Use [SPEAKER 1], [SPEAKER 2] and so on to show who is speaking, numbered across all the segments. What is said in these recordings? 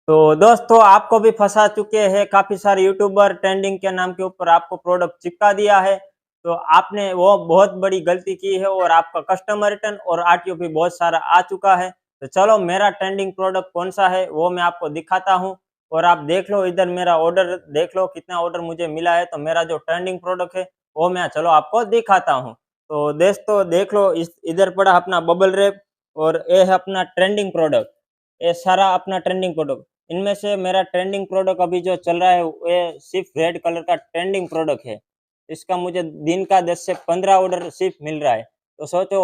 [SPEAKER 1] तो दोस्तों आपको भी फंसा चुके हैं काफ़ी सारे यूट्यूबर ट्रेंडिंग के नाम के ऊपर आपको प्रोडक्ट चिपका दिया है। तो आपने वो बहुत बड़ी गलती की है और आपका कस्टमर रिटर्न और आरटीओ भी बहुत सारा आ चुका है। तो चलो मेरा ट्रेंडिंग प्रोडक्ट कौन-सा है वो मैं आपको दिखाता हूँ और आप देख लो इधर मेरा ऑर्डर देख लो कितना ऑर्डर मुझे मिला है। तो मेरा जो ट्रेंडिंग प्रोडक्ट है वो मैं चलो आपको दिखाता हूँ। तो दोस्तों देख लो इस इधर पड़ा अपना बबल रैप और ये है अपना ट्रेंडिंग प्रोडक्ट। ये सारा अपना ट्रेंडिंग प्रोडक्ट। इनमें से मेरा ट्रेंडिंग प्रोडक्ट अभी जो चल रहा है ये सिर्फ रेड कलर का ट्रेंडिंग प्रोडक्ट है। इसका मुझे दिन का 10 से 15 ऑर्डर सिर्फ मिल रहा है। तो सोचो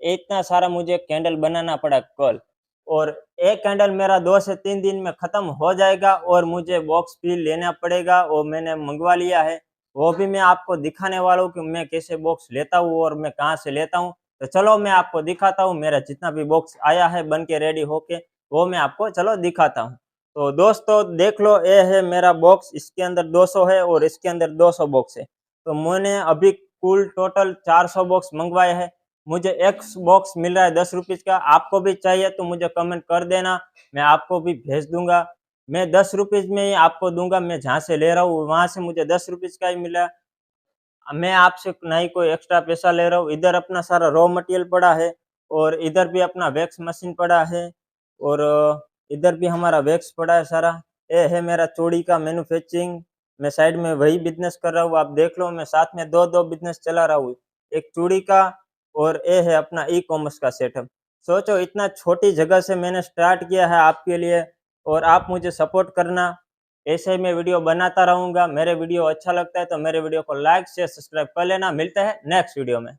[SPEAKER 1] इतना सारा मुझे कैंडल बनाना पड़ा कल और एक कैंडल मेरा 2 से 3 दिन में ख़त्म हो जाएगा और मुझे बॉक्स भी लेना पड़ेगा और मैंने मंगवा लिया है। वो भी मैं आपको दिखाने वाला हूँ कि मैं कैसे बॉक्स लेता हूँ और मैं कहाँ से लेता हूँ। तो चलो मैं आपको दिखाता हूँ मेरा जितना भी बॉक्स आया है बन के रेडी होके वो मैं आपको चलो दिखाता हूँ। तो दोस्तों देख लो ये है मेरा बॉक्स इसके अंदर 200 है और इसके अंदर 200 बॉक्स है। तो मैंने अभी कुल टोटल 400 बॉक्स मंगवाए हैं। मुझे एक बॉक्स मिल रहा है 10 रुपीज़ का। आपको भी चाहिए तो मुझे कमेंट कर देना, मैं आपको भी भेज दूँगा। मैं 10 रुपीज़ में ही आपको दूँगा, मैं जहाँ से ले रहा हूँ वहाँ से मुझे 10 रुपीज़ का ही मिला। मैं आपसे ना ही कोई एक्स्ट्रा पैसा ले रहा हूँ। इधर अपना सारा रॉ मटेरियल पड़ा है और इधर भी अपना वैक्स मशीन पड़ा है और इधर भी हमारा वैक्स पड़ा है सारा। ये है मेरा चूड़ी का मैन्युफैक्चरिंग, मैं साइड में वही बिज़नेस कर रहा हूँ। आप देख लो मैं साथ में 2-2 बिज़नेस चला रहा हूँ। एक चूड़ी का और ये है अपना ई-कॉमर्स का सेटअप। सोचो इतना छोटी जगह से मैंने स्टार्ट किया है आपके लिए और आप मुझे सपोर्ट करना। ऐसे ही मैं वीडियो बनाता रहूँगा। मेरे वीडियो अच्छा लगता है तो मेरे वीडियो को लाइक, शेयर, सब्सक्राइब कर लेना। मिलते हैं नेक्स्ट वीडियो में।